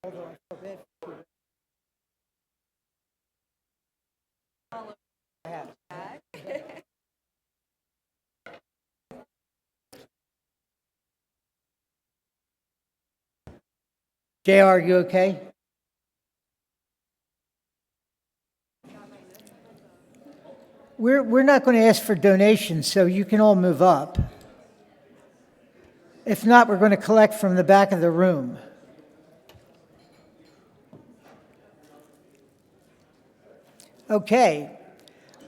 Although I feel bad for you. JR, you okay? We're not going to ask for donations, so you can all move up. If not, we're going to collect from the back of the room. Okay,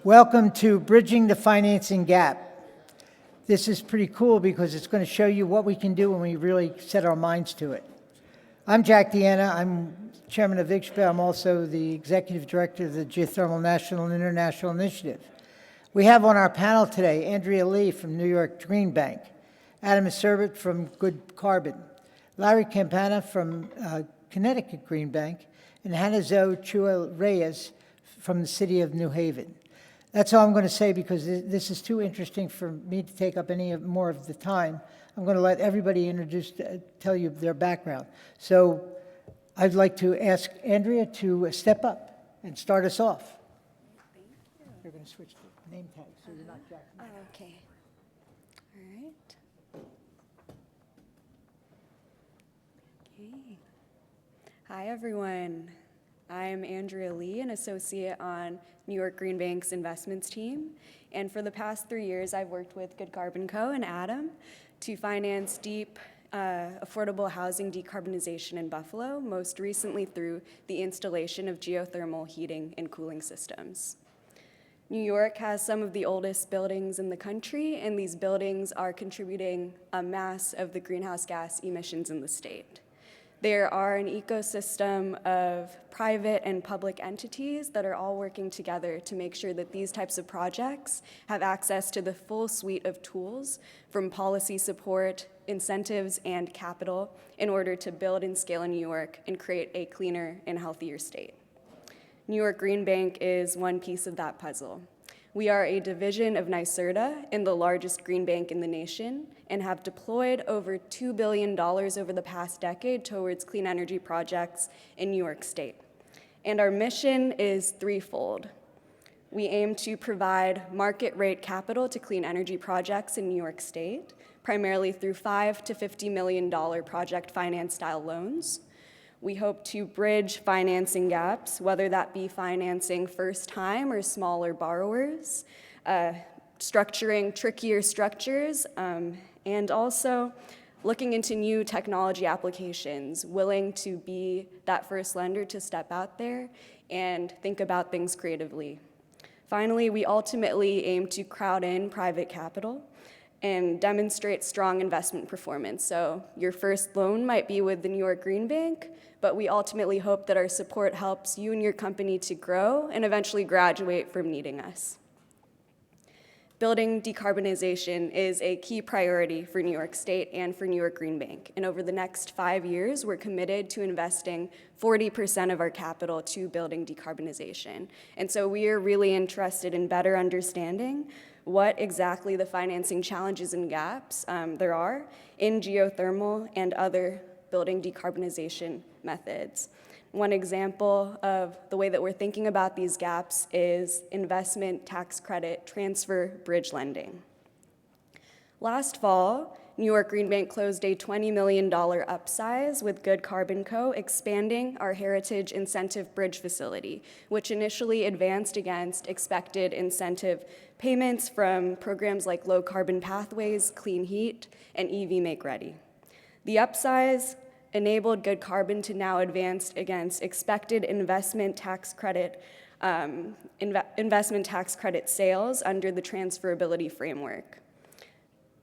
welcome to Bridging the Financing Gap. This is pretty cool because it's going to show you what we can do when we really set our minds to it. I'm Jack Deanna. I'm chairman of IGSHPA. I'm also the executive director of the Geothermal National and International Initiative. We have on our panel today Andrea Lee from New York Green Bank, Adam Serbit from Good Carbon, Larry Campana from Connecticut Green Bank, and Hannah Zoe Chua Reyes from the city of New Haven. That's all I'm going to say because this is too interesting for me to take up any more of the time. I'm going to let everybody tell you their background. So I'd like to ask Andrea to step up and start us off. Thank you. You're going to switch the name tag so you're not Jack. Oh, okay. All right. Okay. Hi, everyone. I'm Andrea Lee, an associate on New York Green Bank's investments team. And for the past 3 years, I've worked with Good Carbon Co. and Adam to finance deep, affordable housing decarbonization in Buffalo, most recently through the installation of geothermal heating and cooling systems. New York has some of the oldest buildings in the country, and these buildings are contributing a mass of the greenhouse gas emissions in the state. There are an ecosystem of private and public entities that are all working together to make sure that these types of projects have access to the full suite of tools from policy support, incentives, and capital in order to build and scale in New York and create a cleaner and healthier state. New York Green Bank is one piece of that puzzle. We are a division of NY-GEO and the largest green bank in the nation, and have deployed over $2 billion over the past decade towards clean energy projects in New York State. And our mission is threefold. We aim to provide market rate capital to clean energy projects in New York State, primarily through $5 to $50 million project finance style loans. We hope to bridge financing gaps, whether that be financing first-time or smaller borrowers, structuring trickier structures, and also looking into new technology applications, willing to be that first lender to step out there and think about things creatively. Finally, we ultimately aim to crowd in private capital and demonstrate strong investment performance. So your first loan might be with the New York Green Bank, but we ultimately hope that our support helps you and your company to grow and eventually graduate from needing us. Building decarbonization is a key priority for New York State and for New York Green Bank. And over the next 5 years, we're committed to investing 40% of our capital to building decarbonization. And so we are really interested in better understanding what exactly the financing challenges and gaps there are in geothermal and other building decarbonization methods. One example of the way that we're thinking about these gaps is investment tax credit transfer bridge lending. Last fall, New York Green Bank closed a $20 million upsize with Good Carbon Co., expanding our Heritage Incentive Bridge facility, which initially advanced against expected incentive payments from programs like Low Carbon Pathways, Clean Heat, and EV Make Ready. The upsize enabled Good Carbon to now advance against expected investment tax credit sales under the transferability framework.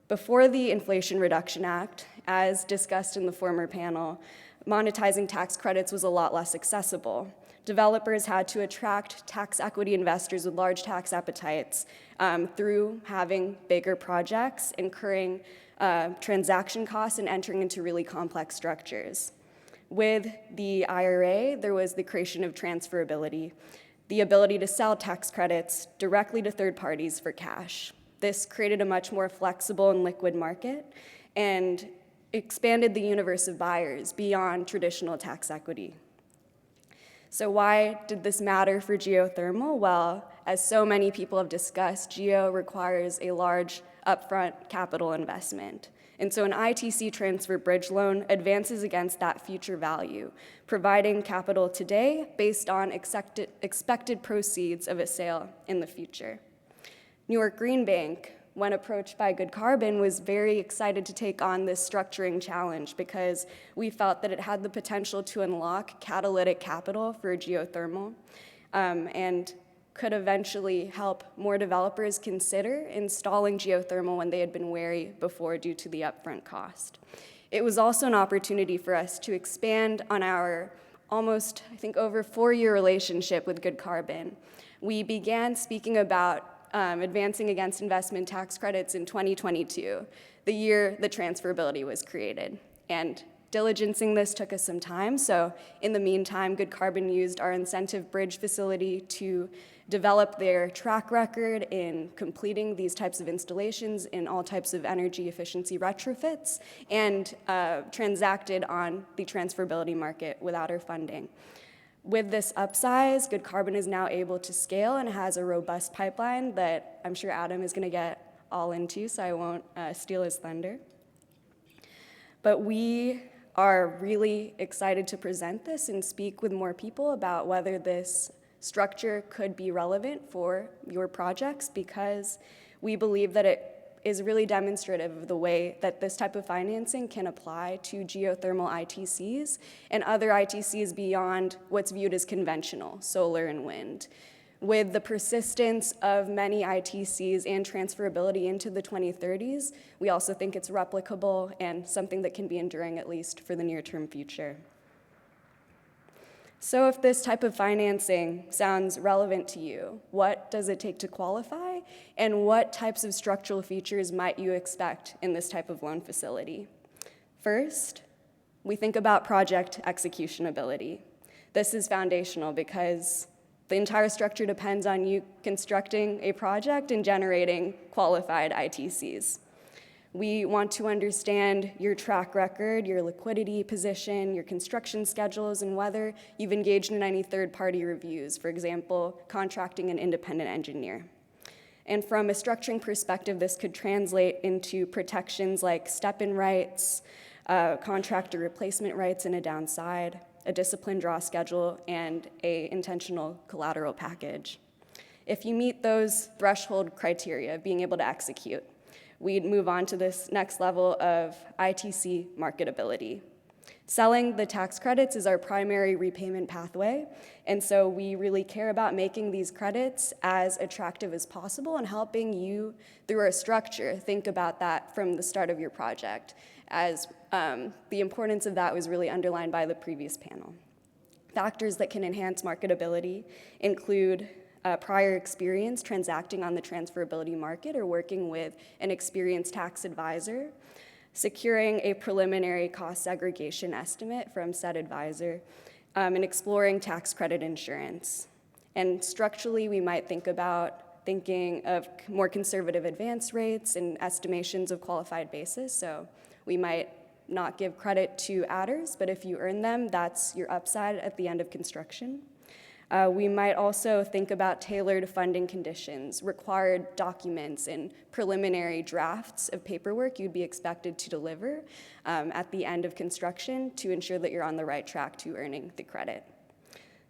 Before the Inflation Reduction Act, as discussed in the former panel, monetizing tax credits was a lot less accessible. Developers had to attract tax equity investors with large tax appetites through having bigger projects, incurring transaction costs, and entering into really complex structures. With the IRA, there was the creation of transferability, the ability to sell tax credits directly to third parties for cash. This created a much more flexible and liquid market, and expanded the universe of buyers beyond traditional tax equity. So why did this matter for geothermal? Well, as so many people have discussed, GEO requires a large upfront capital investment. And so an ITC transfer bridge loan advances against that future value, providing capital today based on expected proceeds of a sale in the future. New York Green Bank, when approached by Good Carbon, was very excited to take on this structuring challenge because we felt that it had the potential to unlock catalytic capital for geothermal and could eventually help more developers consider installing geothermal when they had been wary before due to the upfront cost. It was also an opportunity for us to expand on our almost, I think, over 4-year relationship with Good Carbon. We began speaking about advancing against investment tax credits in 2022, the year the transferability was created. And diligencing this took us some time, so in the meantime, Good Carbon used our incentive bridge facility to develop their track record in completing these types of installations in all types of energy efficiency retrofits and transacted on the transferability market without our funding. With this upsize, Good Carbon is now able to scale and has a robust pipeline that I'm sure Adam is going to get all into, so I won't steal his thunder. But we are really excited to present this and speak with more people about whether this structure could be relevant for your projects, because we believe that it is really demonstrative of the way that this type of financing can apply to geothermal ITCs and other ITCs beyond what's viewed as conventional, solar and wind. With the persistence of many ITCs and transferability into the 2030s, we also think it's replicable and something that can be enduring at least for the near-term future. So if this type of financing sounds relevant to you, what does it take to qualify, and what types of structural features might you expect in this type of loan facility? First, we think about project execution ability. This is foundational because the entire structure depends on you constructing a project and generating qualified ITCs. We want to understand your track record, your liquidity position, your construction schedules, and whether you've engaged in any third-party reviews, for example, contracting an independent engineer. And from a structuring perspective, this could translate into protections like step-in rights, contractor replacement rights in a downside, a disciplined draw schedule, and an intentional collateral package. If you meet those threshold criteria of being able to execute, we'd move on to this next level of ITC marketability. Selling the tax credits is our primary repayment pathway, and so we really care about making these credits as attractive as possible and helping you, through our structure, think about that from the start of your project, as the importance of that was really underlined by the previous panel. Factors that can enhance marketability include prior experience transacting on the transferability market or working with an experienced tax advisor, securing a preliminary cost segregation estimate from said advisor, and exploring tax credit insurance. And structurally, we might thinking of more conservative advance rates and estimations of qualified basis. So we might not give credit to adders, but if you earn them, that's your upside at the end of construction. We might also think about tailored funding conditions, required documents, and preliminary drafts of paperwork you'd be expected to deliver at the end of construction to ensure that you're on the right track to earning the credit.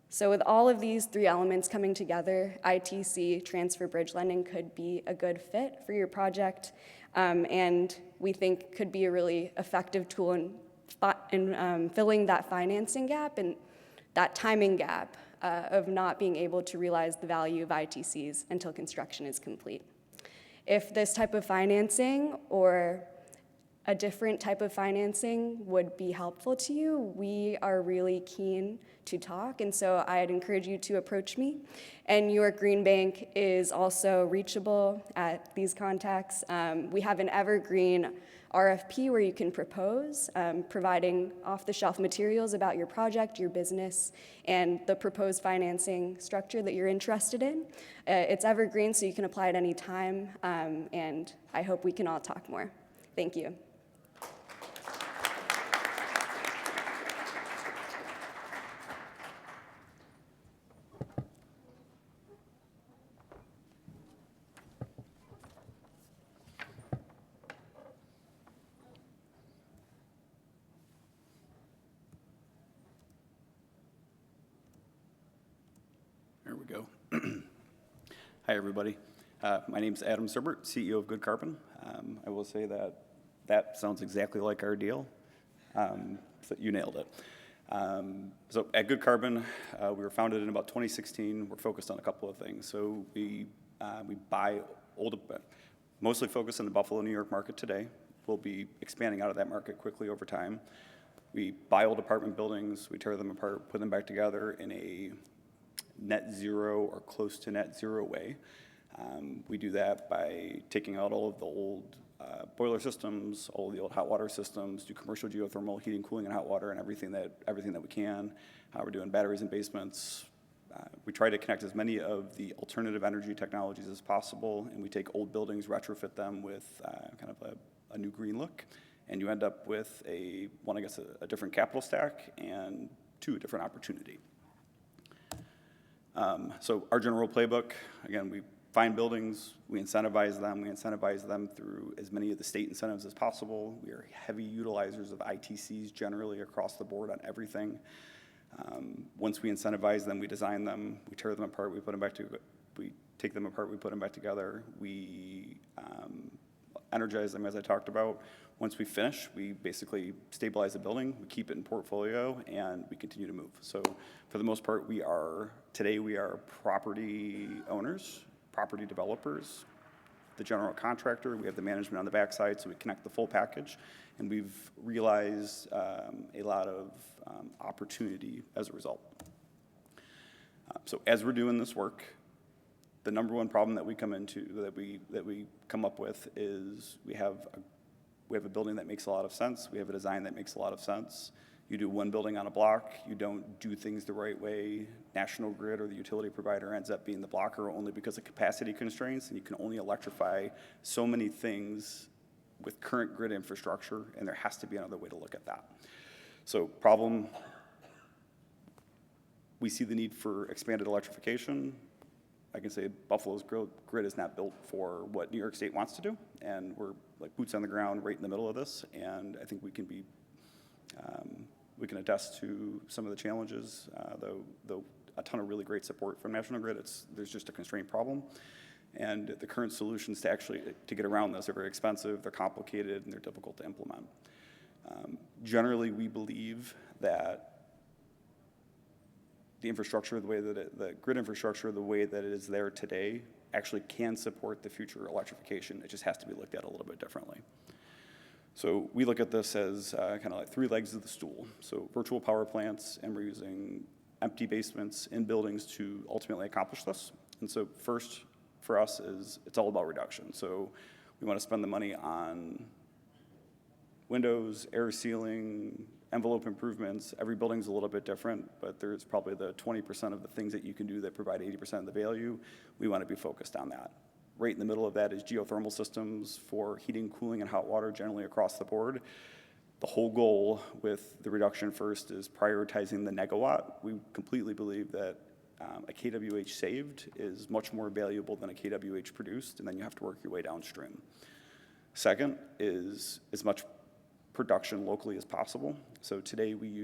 So with all of these 3 elements coming together, ITC transfer bridge lending could be a good fit for your project, and we think could be a really effective tool in filling that financing gap and that timing gap of not being able to realize the value of ITCs until construction is complete. If this type of financing or a different type of financing would be helpful to you, we are really keen to talk, and so I'd encourage you to approach me. And New York Green Bank is also reachable at these contacts. We have an evergreen RFP where you can propose, providing off-the-shelf materials about your project, your business, and the proposed financing structure that you're interested in. It's evergreen, so you can apply at any time, and I hope we can all talk more. Thank you. we go. Hi, everybody. My name's Adam Serbert, CEO of Good Carbon. I will say that that sounds exactly like our deal. So you nailed it. So at Good Carbon, we were founded in about 2016. We're focused on a couple of things. So we buy old, mostly focused on the Buffalo, New York market today. We'll be expanding out of that market quickly over time. We buy old apartment buildings, we tear them apart, put them back together in a net zero or close to net zero way. We do that by taking out all of the old boiler systems, all of the old hot water systems, do commercial geothermal heating, cooling, and hot water, and everything that we can. We're doing batteries in basements. We try to connect as many of the alternative energy technologies as possible, and we take old buildings, retrofit them with kind of a new green look, and you end up with a different capital stack, and two, a different opportunity. So our general playbook, again, we find buildings, we incentivize them through as many of the state incentives as possible. We are heavy utilizers of ITCs generally across the board on everything. Once we incentivize them, we design them, we tear them apart, we take them apart, we put them back together, we energize them, as I talked about. Once we finish, we basically stabilize the building, we keep it in portfolio, and we continue to move. So for the most part, today we are property owners, property developers, the general contractor, we have the management on the backside, so we connect the full package, and we've realized a lot of opportunity as a result. So as we're doing this work, the number one problem that we come up with is we have a building that makes a lot of sense. We have a design that makes a lot of sense. You do one building on a block, you don't do things the right way. National Grid or the utility provider ends up being the blocker only because of capacity constraints, and you can only electrify so many things with current grid infrastructure, and there has to be another way to look at that. So problem, we see the need for expanded electrification. I can say Buffalo's grid is not built for what New York State wants to do, and we're like boots on the ground right in the middle of this, and I think we can attest to some of the challenges, though a ton of really great support from National Grid. There's just a constraint problem, and the current solutions to get around this are very expensive, they're complicated, and they're difficult to implement. Generally, we believe that the infrastructure, the grid infrastructure, the way that it is there today, actually can support the future electrification. It just has to be looked at a little bit differently. So we look at this as kind of like three legs of the stool. So virtual power plants, and we're using empty basements in buildings to ultimately accomplish this. And so first, for us, it's all about reduction. So we want to spend the money on windows, air sealing, envelope improvements. Every building's a little bit different, but there's probably the 20% of the things that you can do that provide 80% of the value. We want to be focused on that. Right in the middle of that is geothermal systems for heating, cooling, and hot water generally across the board. The whole goal with the reduction first is prioritizing the negawatt. We completely believe that a kWh saved is much more valuable than a kWh produced, and then you have to work your way downstream. Second is as much production locally as possible. So today we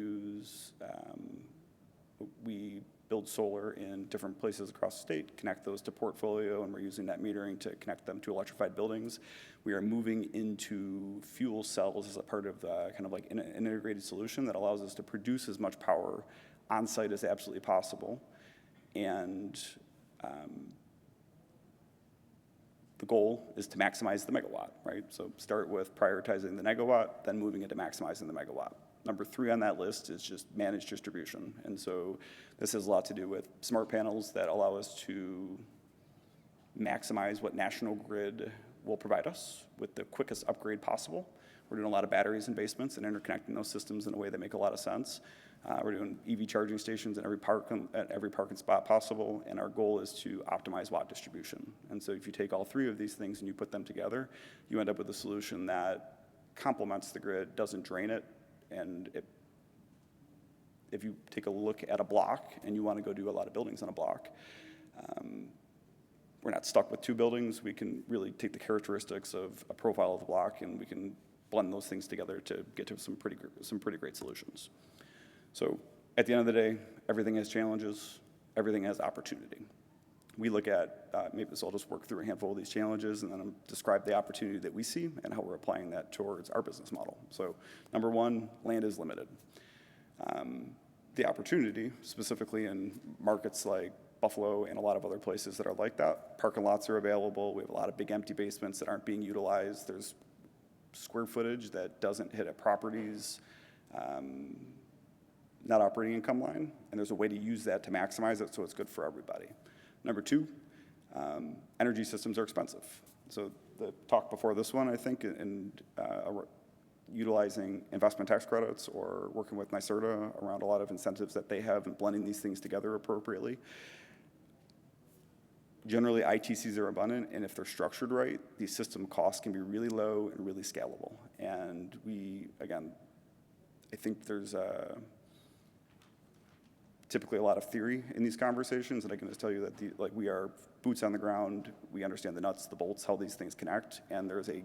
build solar in different places across the state, connect those to portfolio, and we're using that metering to connect them to electrified buildings. We are moving into fuel cells as a part of the kind of like an integrated solution that allows us to produce as much power on site as absolutely possible. And the goal is to maximize the megawatt, right? So start with prioritizing the negawatt, then moving into maximizing the megawatt. Number 3 on that list is just managed distribution. And so this has a lot to do with smart panels that allow us to maximize what National Grid will provide us with the quickest upgrade possible. We're doing a lot of batteries in basements and interconnecting those systems in a way that make a lot of sense. We're doing EV charging stations at every parking spot possible, and our goal is to optimize watt distribution. And so if you take all 3 of these things and you put them together, you end up with a solution that complements the grid, doesn't drain it, and if you take a look at a block and you want to go do a lot of buildings on a block, we're not stuck with 2 buildings. We can really take the characteristics of a profile of the block, and we can blend those things together to get to some pretty great solutions. So at the end of the day, everything has challenges. everything has opportunity. We look at, maybe so I'll just work through a handful of these challenges and then describe the opportunity that we see and how we're applying that towards our business model. So number one, land is limited. The opportunity, specifically in markets like Buffalo and a lot of other places that are like that, parking lots are available. We have a lot of big empty basements that aren't being utilized. There's square footage that doesn't hit a property's net operating income line, and there's a way to use that to maximize it so it's good for everybody. Number two, energy systems are expensive. So the talk before this one, I think, in utilizing investment tax credits or working with NYSERDA around a lot of incentives that they have and blending these things together appropriately. Generally, ITCs are abundant, and if they're structured right, these system costs can be really low and really scalable. And again, I think there's typically a lot of theory in these conversations, and I can just tell you that we are boots on the ground. We understand the nuts, the bolts, how these things connect, and there's a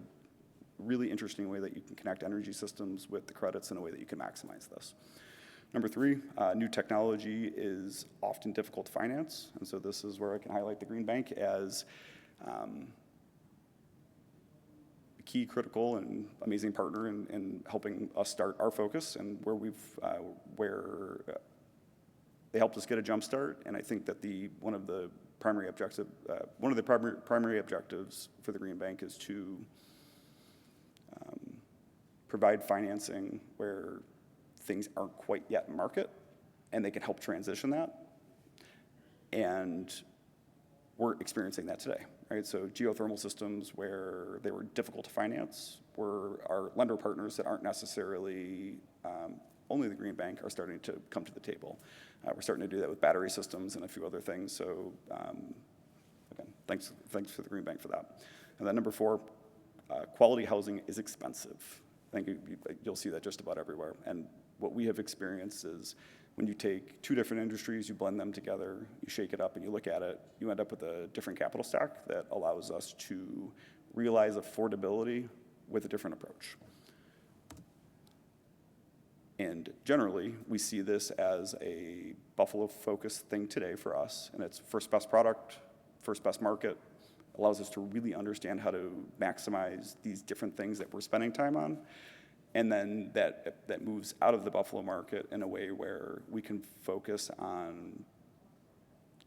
really interesting way that you can connect energy systems with the credits in a way that you can maximize this. Number three, new technology is often difficult to finance, and so this is where I can highlight the Green Bank as a key, critical, and amazing partner in helping us start our focus and where they helped us get a jump start. And I think that one of the primary objectives for the Green Bank is to provide financing where things aren't quite yet in market, and they can help transition that. And we're experiencing that today, right? So geothermal systems where they were difficult to finance, where our lender partners that aren't necessarily only the Green Bank are starting to come to the table. We're starting to do that with battery systems and a few other things. So again, thanks for the Green Bank for that. And then number four, quality housing is expensive. I think you'll see that just about everywhere. And what we have experienced is when you take two different industries, you blend them together, you shake it up and you look at it, you end up with a different capital stack that allows us to realize affordability with a different approach. And generally, we see this as a Buffalo-focused thing today for us, and it's first best product, first best market, allows us to really understand how to maximize these different things that we're spending time on. And then that moves out of the Buffalo market in a way where we can focus on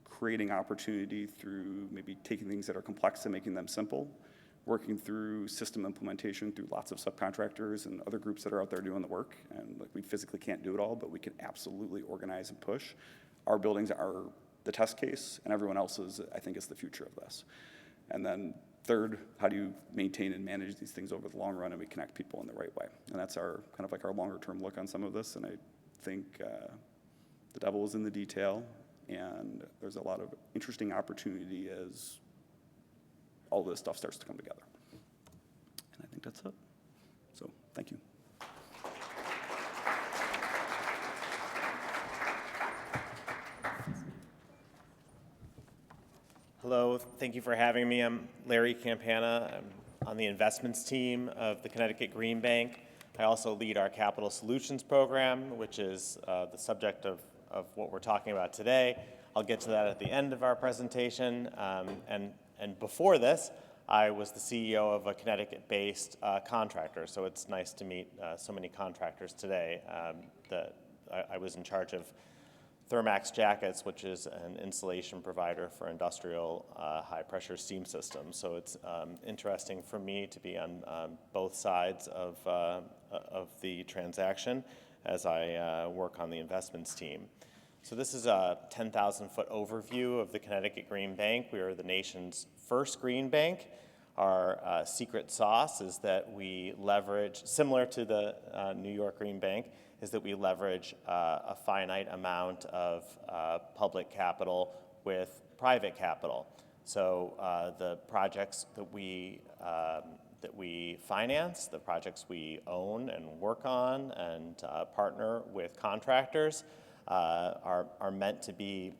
creating opportunity through maybe taking things that are complex and making them simple, working through system implementation through lots of subcontractors and other groups that are out there doing the work. And we physically can't do it all, but we can absolutely organize and push. Our buildings are the test case, and everyone else's, I think, is the future of this. And then third, how do you maintain and manage these things over the long run, and we connect people in the right way? And that's our longer term look on some of this. And I think the devil is in the detail, and there's a lot of interesting opportunity as all this stuff starts to come together. And I think that's it. So thank you. Hello, thank you for having me. I'm Larry Campana. I'm on the investments team of the Connecticut Green Bank. I also lead our capital solutions program, which is the subject of what we're talking about today. I'll get to that at the end of our presentation. And before this, I was the CEO of a Connecticut-based contractor, so it's nice to meet so many contractors today. I was in charge of Thermax Jackets, which is an insulation provider for industrial high-pressure steam systems. So it's interesting for me to be on both sides of the transaction as I work on the investments team. So this is a 10,000-foot overview of the Connecticut Green Bank. We are the nation's first green bank. Our secret sauce is that we leverage, similar to the New York Green Bank, is that we leverage a finite amount of public capital with private capital. So the projects that we finance, the projects we own and work on and partner with contractors are meant to be,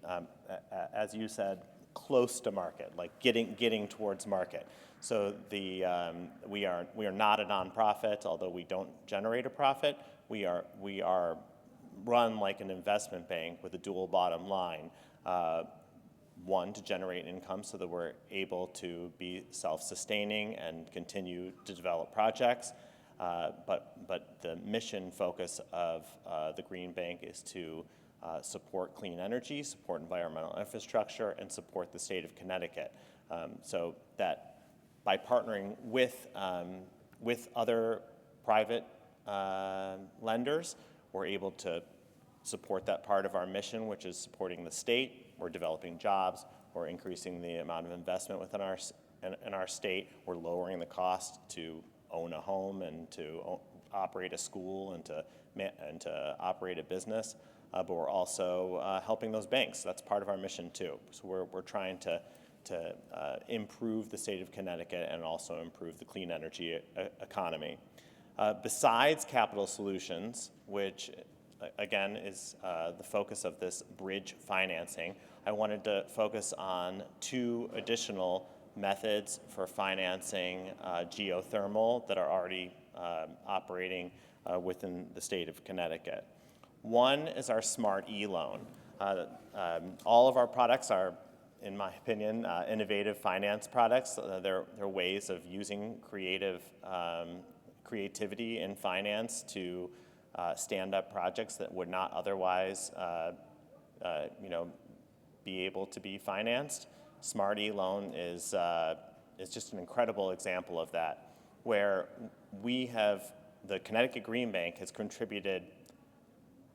as you said, close to market, like getting towards market. So we are not a nonprofit, although we don't generate a profit. We are run like an investment bank with a dual bottom line. One, to generate income so that we're able to be self-sustaining and continue to develop projects. But the mission focus of the Green Bank is to support clean energy, support environmental infrastructure, and support the state of Connecticut. So that by partnering with other private lenders, we're able to support that part of our mission, which is supporting the state. We're developing jobs. We're increasing the amount of investment within our state. We're lowering the cost to own a home and to operate a school and to operate a business. But we're also helping those banks. That's part of our mission too. So we're trying to improve the state of Connecticut and also improve the clean energy economy. Besides capital solutions, which again is the focus of this bridge financing, I wanted to focus on two additional methods for financing geothermal that are already operating within the state of Connecticut. One is our Smart E-Loan. All of our products are, in my opinion, innovative finance products. They're ways of using creativity in finance to stand up projects that would not otherwise be able to be financed. Smart E-Loan is just an incredible example of that, where the Connecticut Green Bank has contributed,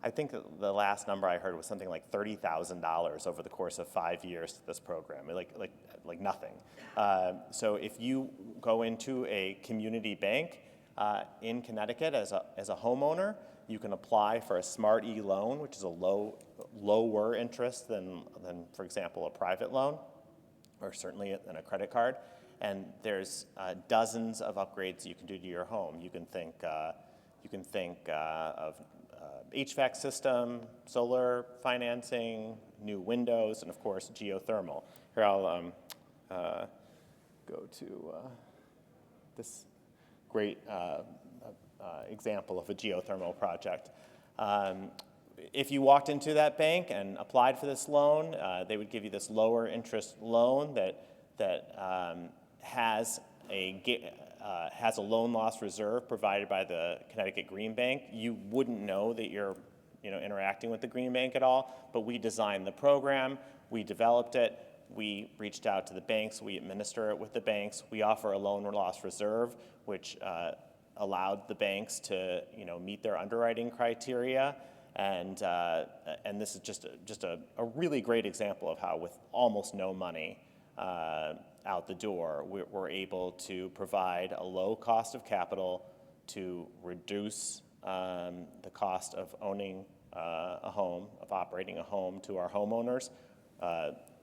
I think the last number I heard was something like $30,000 over the course of 5 years to this program, like nothing. So if you go into a community bank in Connecticut as a homeowner, you can apply for a Smart E-Loan, which is a lower interest than, for example, a private loan, or certainly than a credit card. And there's dozens of upgrades you can do to your home. You can think of HVAC system, solar financing, new windows, and of course geothermal. Here I'll go to this great example of a geothermal project. If you walked into that bank and applied for this loan, they would give you this lower interest loan that has a loan loss reserve provided by the Connecticut Green Bank. You wouldn't know that you're interacting with the Green Bank at all, but we designed the program, we developed it, we reached out to the banks, we administer it with the banks. We offer a loan loss reserve, which allowed the banks to meet their underwriting criteria. And this is just a really great example of how, with almost no money out the door, we're able to provide a low cost of capital to reduce the cost of owning a home, of operating a home to our homeowners.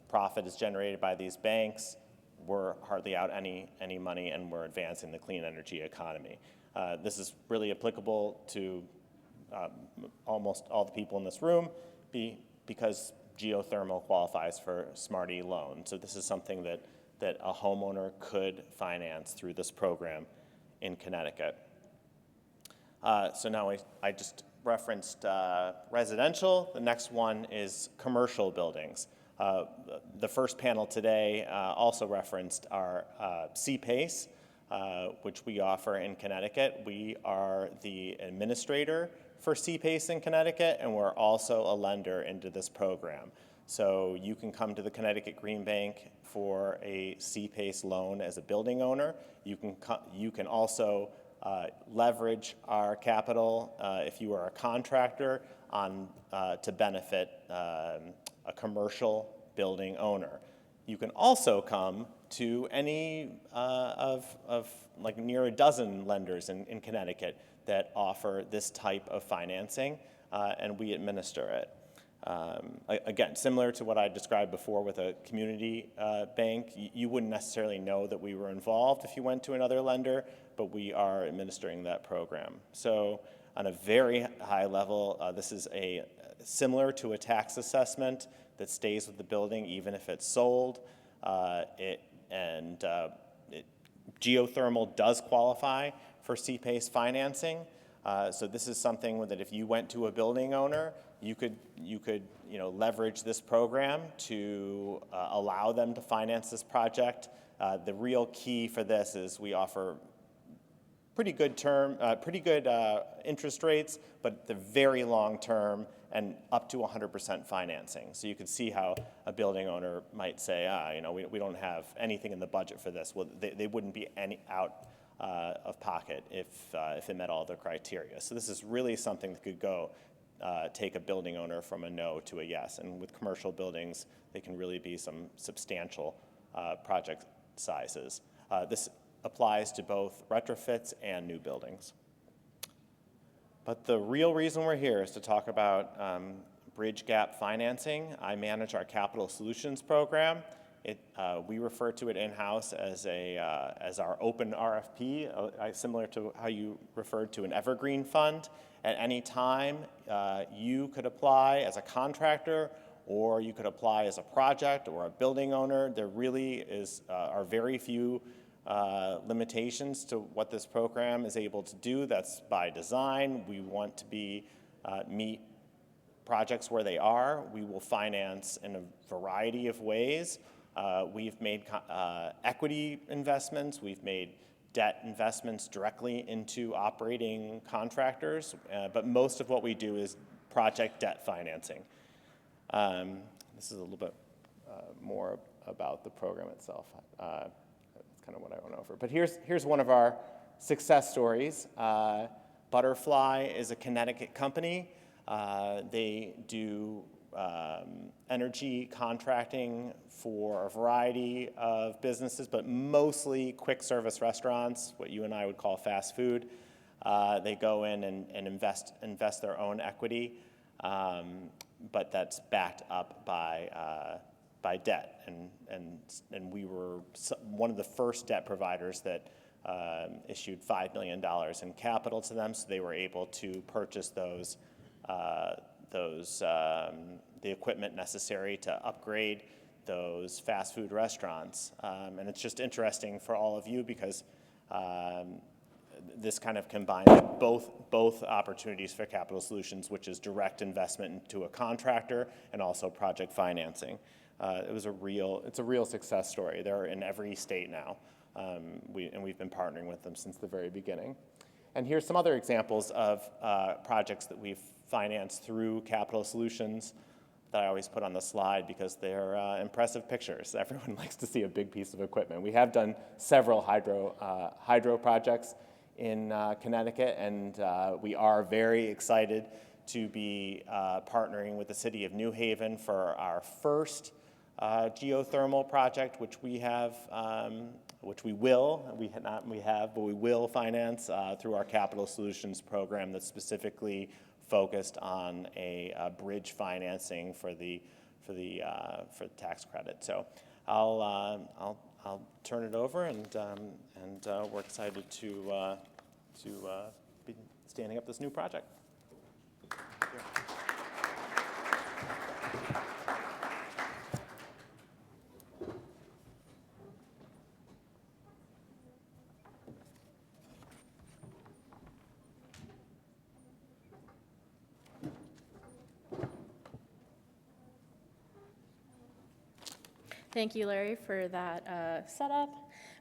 Profit is generated by these banks. We're hardly out any money, and we're advancing the clean energy economy. This is really applicable to almost all the people in this room because geothermal qualifies for Smart E-Loan. So this is something that a homeowner could finance through this program in Connecticut. So now I just referenced residential. The next one is commercial buildings. The first panel today also referenced our CPACE, which we offer in Connecticut. We are the administrator for CPACE in Connecticut, and we're also a lender into this program. So you can come to the Connecticut Green Bank for a CPACE loan as a building owner. You can also leverage our capital if you are a contractor to benefit a commercial building owner. You can also come to any of like near a dozen lenders in Connecticut that offer this type of financing, and we administer it. Again, similar to what I described before with a community bank, you wouldn't necessarily know that we were involved if you went to another lender, but we are administering that program. So on a very high level, this is similar to a tax assessment that stays with the building even if it's sold. Geothermal does qualify for CPACE financing, So this is something that if you went to a building owner, you could leverage this program to allow them to finance this project. The real key for this is we offer pretty good interest rates, but they're very long term and up to 100% financing. So you can see how a building owner might say, we don't have anything in the budget for this. Well, they wouldn't be out of pocket if it met all the criteria. So this is really something that could go take a building owner from a no to a yes. And with commercial buildings, they can really be some substantial project sizes. This applies to both retrofits and new buildings. But the real reason we're here is to talk about bridge gap financing. I manage our capital solutions program. We refer to it in-house as our open RFP, similar to how you referred to an evergreen fund. At any time, you could apply as a contractor, or you could apply as a project or a building owner. There really are very few limitations to what this program is able to do. That's by design. We want to meet projects where they are. We will finance in a variety of ways. We've made equity investments. We've made debt investments directly into operating contractors, but most of what we do is project debt financing. This is a little bit more about the program itself. That's kind of what I went over. But here's one of our success stories. Butterfly is a Connecticut company. They do energy contracting for a variety of businesses, but mostly quick service restaurants, what you and I would call fast food. They go in and invest their own equity, but that's backed up by debt. And we were one of the first debt providers that issued $5 million in capital to them, so they were able to purchase the equipment necessary to upgrade those fast food restaurants. And it's just interesting for all of you because this kind of combines both opportunities for capital solutions, which is direct investment into a contractor and also project financing. It's a real success story. They're in every state now, and we've been partnering with them since the very beginning. And here's some other examples of projects that we've financed through capital solutions that I always put on the slide because they're impressive pictures. Everyone likes to see a big piece of equipment. We have done several hydro projects in Connecticut, and we are very excited to be partnering with the city of New Haven for our first geothermal project, which we will finance through our capital solutions program that's specifically focused on a bridge financing for the tax credit. So I'll turn it over, and we're excited to be standing up this new project. Thank you, Larry, for that setup.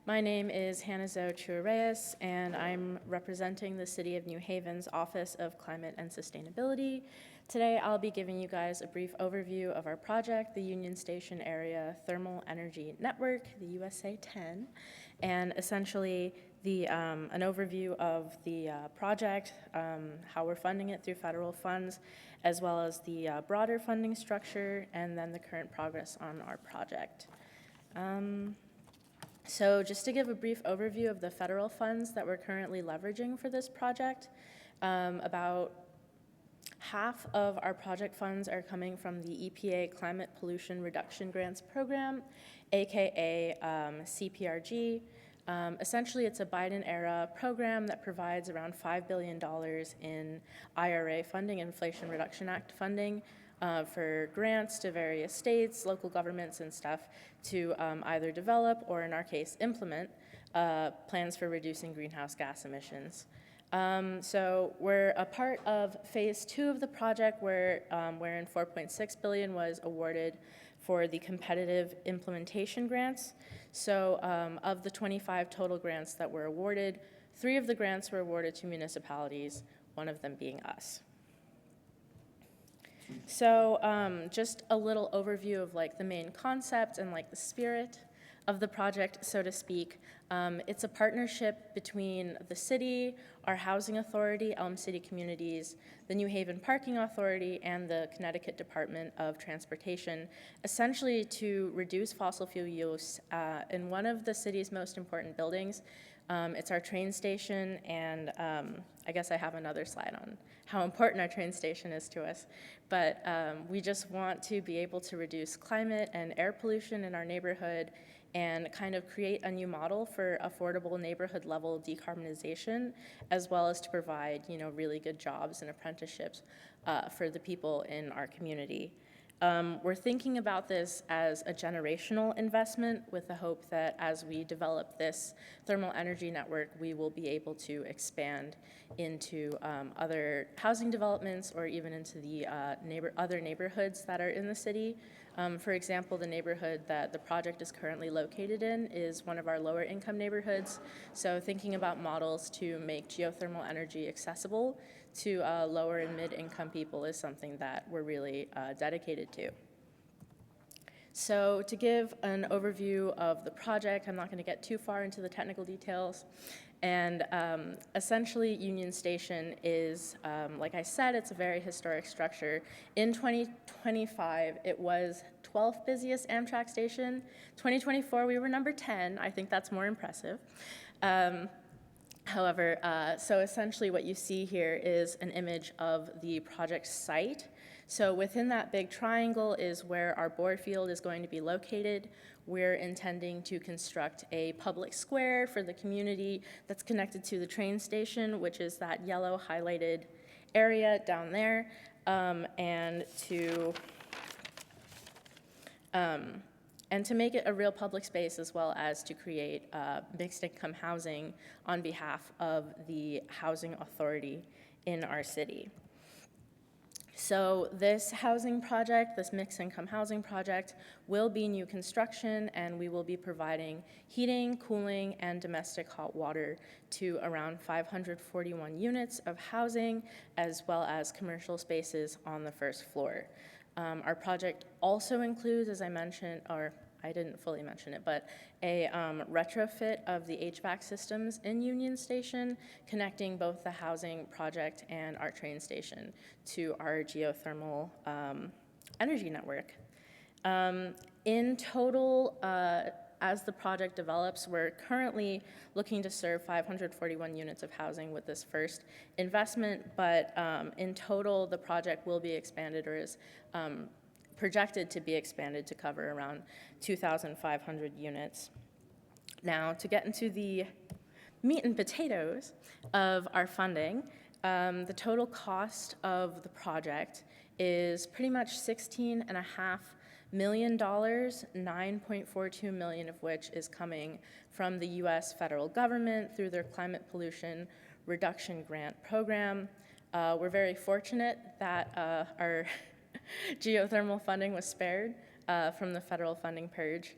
My name is Hannah Zoe Chua-Reyes, and I'm representing the City of New Haven's Office of Climate and Sustainability. Today, I'll be giving you guys a brief overview of our project, the Union Station Area Thermal Energy Network, the USA 10, and essentially an overview of the project, how we're funding it through federal funds, as well as the broader funding structure, and then the current progress on our project. So just to give a brief overview of the federal funds that we're currently leveraging for this project, about half of our project funds are coming from the EPA Climate Pollution Reduction Grants Program, aka CPRG. Essentially, it's a Biden-era program that provides around $5 billion in IRA funding, Inflation Reduction Act funding, for grants to various states, local governments, and stuff to either develop or, in our case, implement plans for reducing greenhouse gas emissions. So we're a part of phase 2 of the project wherein $4.6 billion was awarded for the competitive implementation grants. So of the 25 total grants that were awarded, 3 of the grants were awarded to municipalities, one of them being us. So just a little overview of like the main concept and like the spirit of the project, so to speak. It's a partnership between the city, our housing authority, Elm City Communities, the New Haven Parking Authority, and the Connecticut Department of Transportation, essentially to reduce fossil fuel use in one of the city's most important buildings. It's our train station, and I guess I have another slide on how important our train station is to us. But we just want to be able to reduce climate and air pollution in our neighborhood and kind of create a new model for affordable neighborhood level decarbonization, as well as to provide, really good jobs and apprenticeships for the people in our community. We're thinking about this as a generational investment with the hope that as we develop this thermal energy network, we will be able to expand into other housing developments or even into the other neighborhoods that are in the city. For example, the neighborhood that the project is currently located in is one of our lower income neighborhoods. So thinking about models to make geothermal energy accessible to lower and mid-income people is something that we're really dedicated to. So to give an overview of the project, I'm not going to get too far into the technical details. And essentially, Union Station is, like I said, it's a very historic structure. In 2025, it was 12th busiest Amtrak station. 2024, we were number 10. I think that's more impressive. However, so essentially what you see here is an image of the project site. So within that big triangle is where our bore field is going to be located. We're intending to construct a public square for the community that's connected to the train station, which is that yellow highlighted area down there, and to make it a real public space, as well as to create mixed income housing on behalf of the housing authority in our city. So this housing project, this mixed income housing project, will be new construction, and we will be providing heating, cooling, and domestic hot water to around 541 units of housing, as well as commercial spaces on the first floor. Our project also includes, as I mentioned, or I didn't fully mention it, but a retrofit of the HVAC systems in Union Station, connecting both the housing project and our train station to our geothermal energy network. In total, as the project develops, we're currently looking to serve 541 units of housing with this first investment, but in total, the project will be expanded or is projected to be expanded to cover around 2,500 units. Now, to get into the meat and potatoes of our funding, the total cost of the project is pretty much $16.5 million, $9.42 million of which is coming from the U.S. federal government through their climate pollution reduction grant program. We're very fortunate that our geothermal funding was spared from the federal funding purge.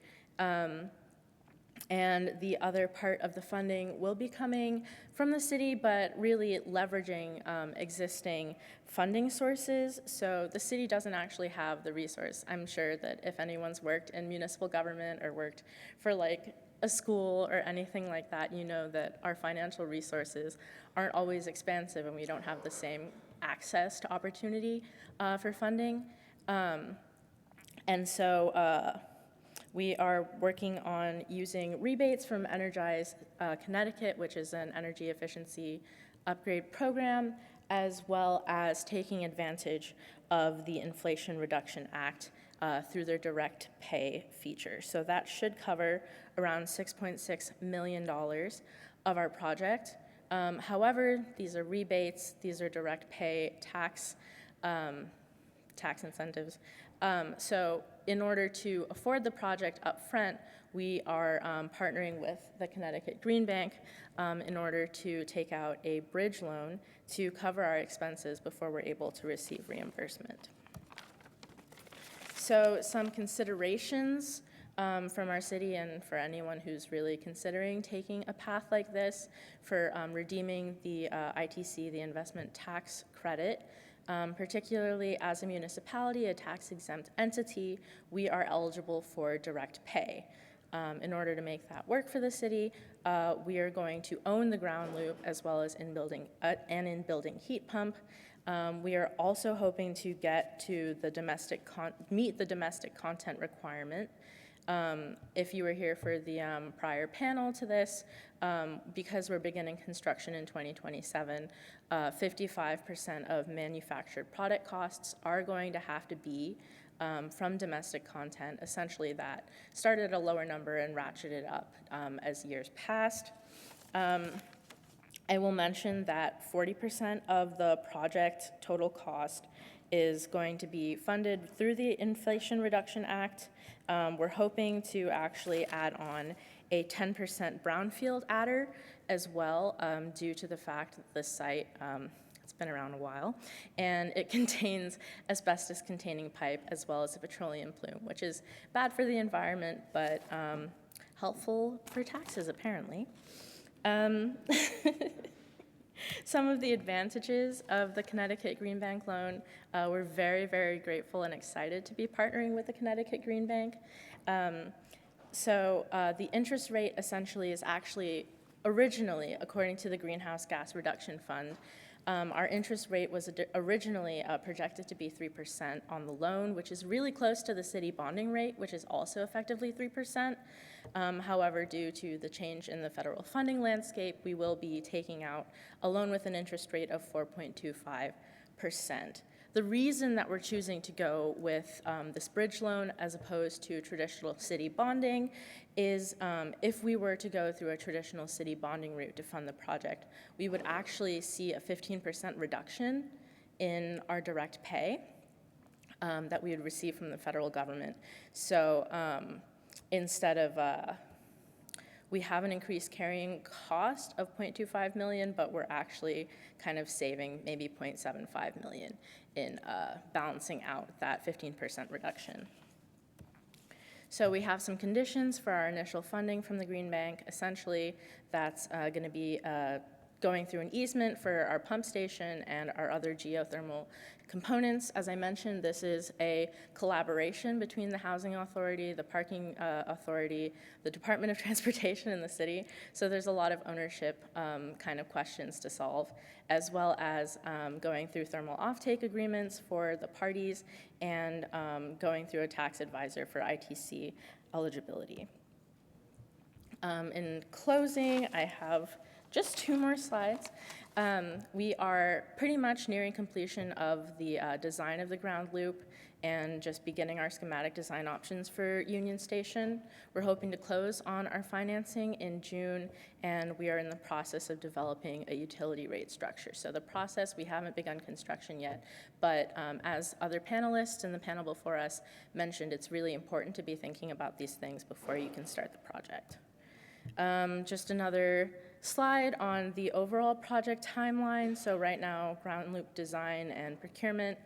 And the other part of the funding will be coming from the city, but really leveraging existing funding sources. So the city doesn't actually have the resource. I'm sure that if anyone's worked in municipal government or worked for like a school or anything like that, you know that our financial resources aren't always expansive and we don't have the same access to opportunity for funding. And so we are working on using rebates from Energize Connecticut, which is an energy efficiency upgrade program, as well as taking advantage of the Inflation Reduction Act through their direct pay feature. So that should cover around $6.6 million of our project. However, these are rebates, these are direct pay tax tax incentives. So in order to afford the project up front, we are partnering with the Connecticut Green Bank in order to take out a bridge loan to cover our expenses before we're able to receive reimbursement. So some considerations from our city and for anyone who's really considering taking a path like this for redeeming the ITC, the investment tax credit. Particularly as a municipality, a tax-exempt entity, we are eligible for direct pay. In order to make that work for the city, we are going to own the ground loop as well as in-building heat pump. We are also hoping to get to the meet the domestic content requirement. If you were here for the prior panel to this, because we're beginning construction in 2027, 55% of manufactured product costs are going to have to be from domestic content. Essentially, that started at a lower number and ratcheted up as years passed. I will mention that 40% of the project total cost is going to be funded through the Inflation Reduction Act. We're hoping to actually add on a 10% brownfield adder as well, due to the fact that the site, it's been around a while, and it contains asbestos-containing pipe as well as a petroleum plume, which is bad for the environment, but helpful for taxes, apparently. Some of the advantages of the Connecticut Green Bank loan, we're very, very grateful and excited to be partnering with the Connecticut Green Bank. The interest rate essentially is actually originally, according to the Greenhouse Gas Reduction Fund, our interest rate was originally projected to be 3% on the loan, which is really close to the city bonding rate, which is also effectively 3%. However, due to the change in the federal funding landscape, we will be taking out a loan with an interest rate of 4.25%. The reason that we're choosing to go with this bridge loan as opposed to traditional city bonding is if we were to go through a traditional city bonding route to fund the project, we would actually see a 15% reduction in our direct pay that we would receive from the federal government. So instead of, we have an increased carrying cost of $0.25 million, but we're actually kind of saving maybe $0.75 million in balancing out that 15% reduction. So we have some conditions for our initial funding from the Green Bank. Essentially, that's going to be going through an easement for our pump station and our other geothermal components. As I mentioned, this is a collaboration between the Housing Authority, the Parking Authority, the Department of Transportation, and the city. So there's a lot of ownership kind of questions to solve, as well as going through thermal offtake agreements for the parties and going through a tax advisor for ITC eligibility. In closing, I have just 2 more slides. We are pretty much nearing completion of the design of the ground loop and just beginning our schematic design options for Union Station. We're hoping to close on our financing in June, and we are in the process of developing a utility rate structure. So the process, we haven't begun construction yet, but as other panelists in the panel before us mentioned, it's really important to be thinking about these things before you can start the project. Just another slide on the overall project timeline. So right now, ground loop design and procurement.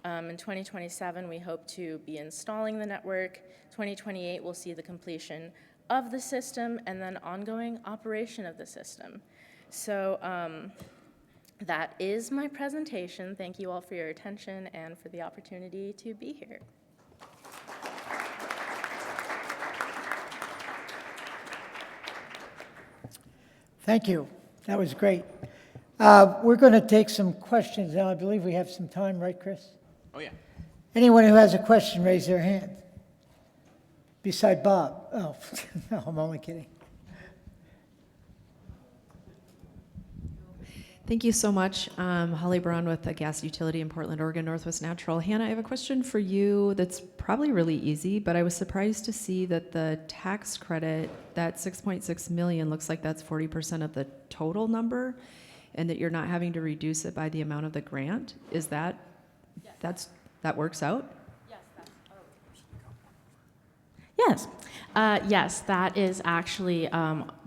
In 2027, we hope to be installing the network. 2028, we'll see the completion of the system and then ongoing operation of the system. So that is my presentation. Thank you all for your attention and for the opportunity to be here. Thank you. That was great. We're going to take some questions now. I believe we have some time, right, Chris? Oh, yeah. Anyone who has a question, raise their hand. Beside Bob. Oh, no, I'm only kidding. Thank you so much. Holly Braun with a gas utility in Portland, Oregon, Northwest Natural. Hannah, I have a question for you that's probably really easy, but I was surprised to see that the tax credit, that $6.6 million, looks like that's 40% of the total number, and that you're not having to reduce it by the amount of the grant. Is that, that's that works out? Yes. Yes, that is actually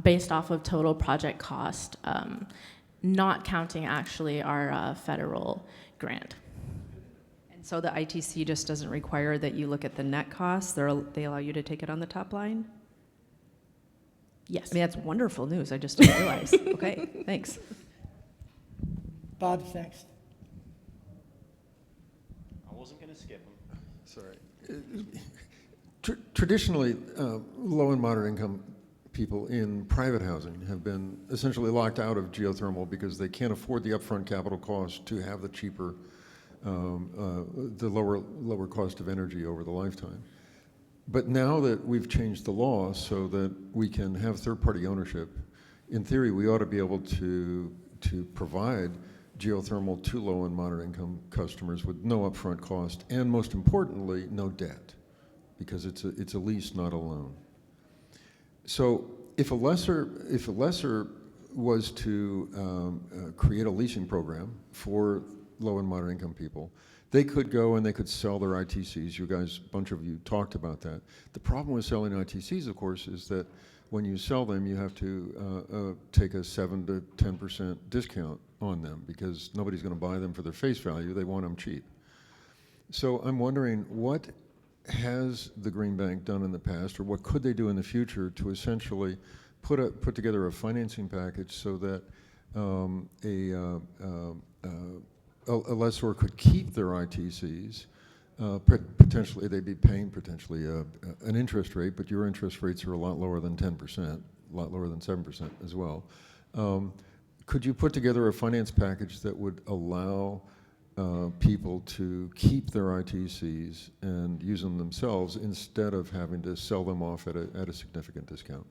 based off of total project cost, not counting actually our federal grant. And so the ITC just doesn't require that you look at the net cost? They allow you to take it on the top line? Yes. I mean, that's wonderful news. I just didn't realize. Okay, thanks. Bob's next. I wasn't going to skip them. Sorry. Traditionally, low and moderate income people in private housing have been essentially locked out of geothermal because they can't afford the upfront capital cost to have the cheaper, the lower cost of energy over the lifetime. But now that we've changed the law so that we can have third-party ownership, in theory, we ought to be able to provide geothermal to low and moderate income customers with no upfront cost, and most importantly, no debt, because it's a lease, not a loan. So if a lessor was to create a leasing program for low and moderate income people, they could go and they could sell their ITCs. You guys, a bunch of you talked about that. The problem with selling ITCs, of course, is that when you sell them, you have to take a 7 to 10% discount on them because nobody's going to buy them for their face value. They want them cheap. So I'm wondering, what has the Green Bank done in the past, or what could they do in the future to essentially put together a financing package so that a lessor could keep their ITCs? Potentially, they'd be paying potentially an interest rate, but your interest rates are a lot lower than 10%, a lot lower than 7% as well. Could you put together a finance package that would allow people to keep their ITCs and use them themselves instead of having to sell them off at a significant discount?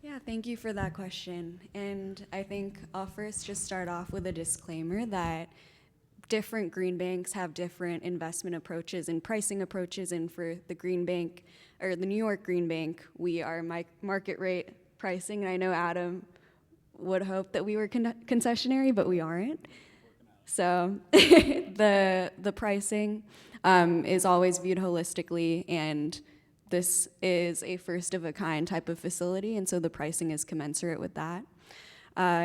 Yeah, thank you for that question. And I think I'll first just start off with a disclaimer that different green banks have different investment approaches and pricing approaches. And for the Green Bank, or the New York Green Bank, we are market rate pricing. And I know Adam would hope that we were concessionary, but we aren't. So the pricing is always viewed holistically, and this is a first of a kind type of facility, and so the pricing is commensurate with that.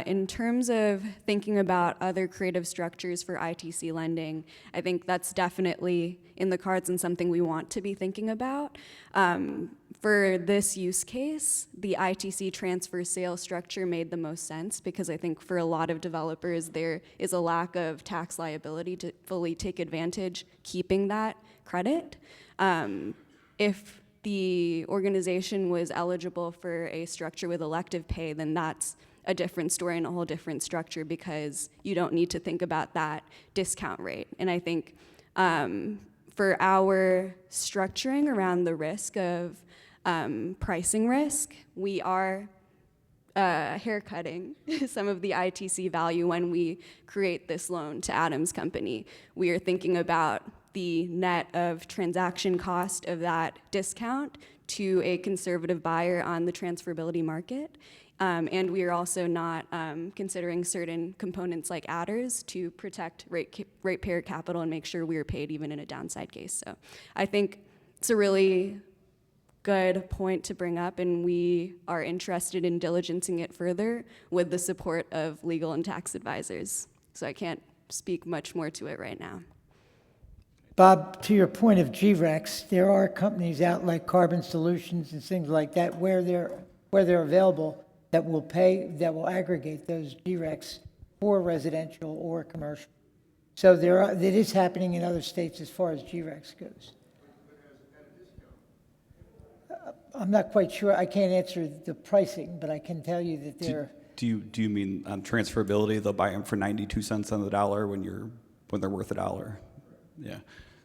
In terms of thinking about other creative structures for ITC lending, I think that's definitely in the cards and something we want to be thinking about. For this use case, the ITC transfer sale structure made the most sense because I think for a lot of developers there is a lack of tax liability to fully take advantage keeping that credit. If the organization was eligible for a structure with elective pay, then that's a different story and a whole different structure because you don't need to think about that discount rate. And I think for our structuring around the risk of pricing risk, we are haircutting some of the ITC value when we create this loan to Adam's company. We are thinking about the net of transaction cost of that discount to a conservative buyer on the transferability market. And we are also not considering certain components like adders to protect ratepayer capital and make sure we are paid even in a downside case. So I think it's a really good point to bring up, and we are interested in diligencing it further with the support of legal and tax advisors. So I can't speak much more to it right now. Bob, to your point of GREX, there are companies out like Carbon Solutions and things like that where they're available that will aggregate those GREX for residential or commercial. So it is happening in other states as far as GREX goes. I'm not quite sure. I can't answer the pricing, but I can tell you that they're. Do you mean on transferability? They'll buy them for 92 cents on the dollar when they're worth $1. Yeah.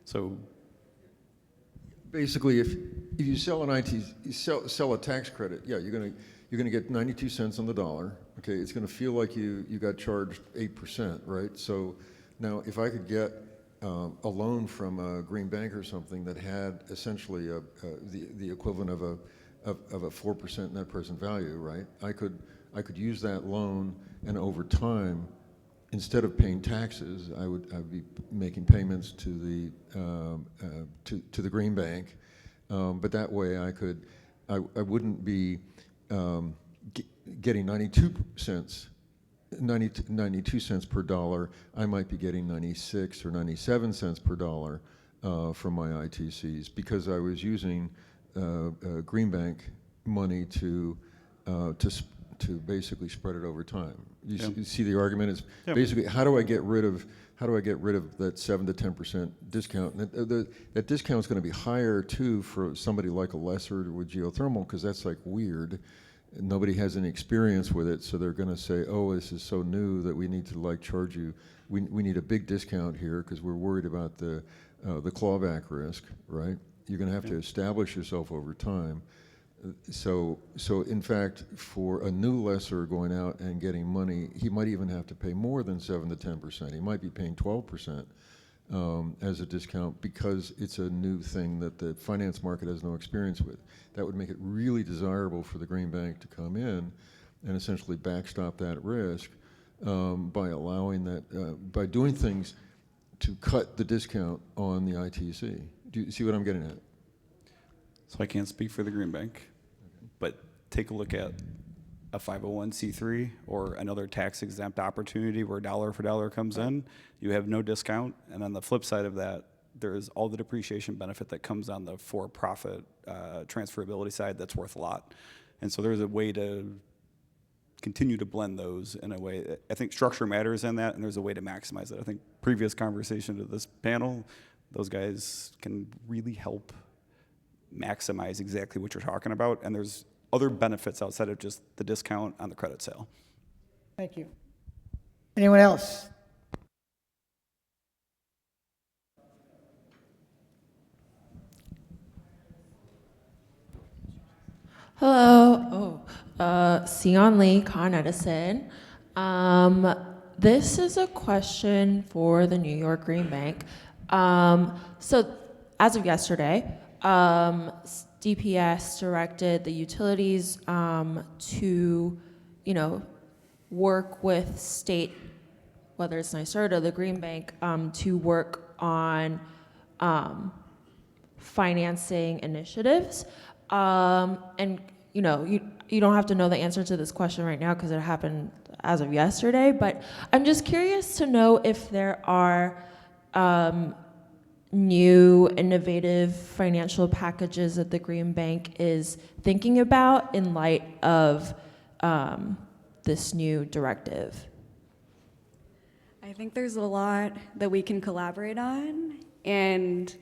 So basically, if you sell an sell a tax credit, yeah, you're gonna get 92 cents on the dollar. Okay, it's gonna feel like you got charged 8%, right? So now, if I could get a loan from a Green Bank or something that had essentially the equivalent of a 4% net present value, right? I could use that loan, and over time, instead of paying taxes, I'd be making payments to the green bank, but that way I wouldn't be getting 92 cents per dollar. I might be getting 96 or 97 cents per dollar from my ITCs, because I was using green bank money to basically spread it over time. You see the argument is basically, how do I get rid of that 7 to 10% discount? And that discount is going to be higher too for somebody like a lesser with geothermal, because that's like weird. Nobody has any experience with it, so they're going to say, "Oh, this is so new that we need to like charge you. We need a big discount here because we're worried about the clawback risk." Right? You're going to have to establish yourself over time. So in fact, for a new lessor going out and getting money, he might even have to pay more than 7 to 10%. He might be paying 12% as a discount, because it's a new thing that the finance market has no experience with. That would make it really desirable for the green bank to come in and essentially backstop that risk by allowing that, by doing things to cut the discount on the ITC. Do you see what I'm getting at? So I can't speak for the green bank, but take a look at a 501c3 or another tax exempt opportunity where dollar for dollar comes in, you have no discount. And on the flip side of that, there's all the depreciation benefit that comes on the for-profit transferability side that's worth a lot. And so there's a way to continue to blend those in a way. I think structure matters in that, and there's a way to maximize it. I think previous conversation to this panel, those guys can really help maximize exactly what you're talking about, and there's other benefits outside of just the discount on the credit sale. Thank you. Anyone else? Hello. Sion Lee, Con Edison. This is a question for the New York Green Bank. So as of yesterday, DPS directed the utilities to, work with state, whether it's NY-GEO or the Green Bank, to work on financing initiatives. And you don't have to know the answer to this question right now because it happened as of yesterday, but I'm just curious to know if there are new innovative financial packages that the Green Bank is thinking about in light of this new directive. I think there's a lot that we can collaborate on, and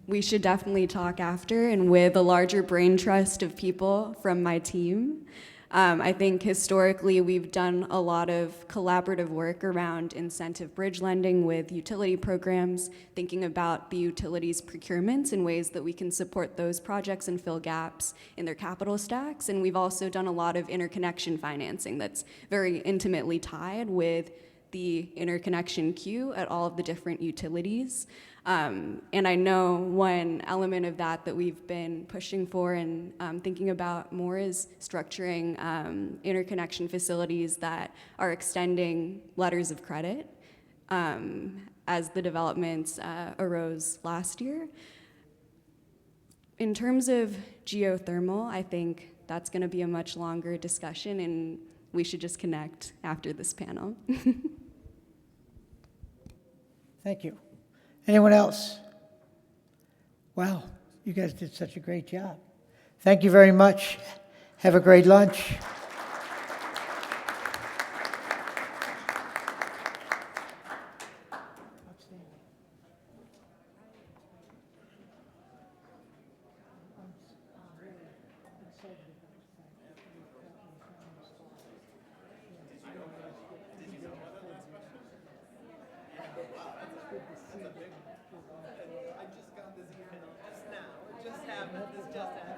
we should definitely talk after and with a larger brain trust of people from my team. I think historically we've done a lot of collaborative work around incentive bridge lending with utility programs, thinking about the utilities procurements in ways that we can support those projects and fill gaps in their capital stacks. And we've also done a lot of interconnection financing that's very intimately tied with the interconnection queue at all of the different utilities. And I know one element of that we've been pushing for and thinking about more is structuring interconnection facilities that are extending letters of credit as the developments arose last year. In terms of geothermal, I think that's going to be a much longer discussion, and we should just connect after this panel. Thank you. Anyone else? Wow, you guys did such a great job. Thank you very much. Have a great lunch. Just now. Just happened. This just happened.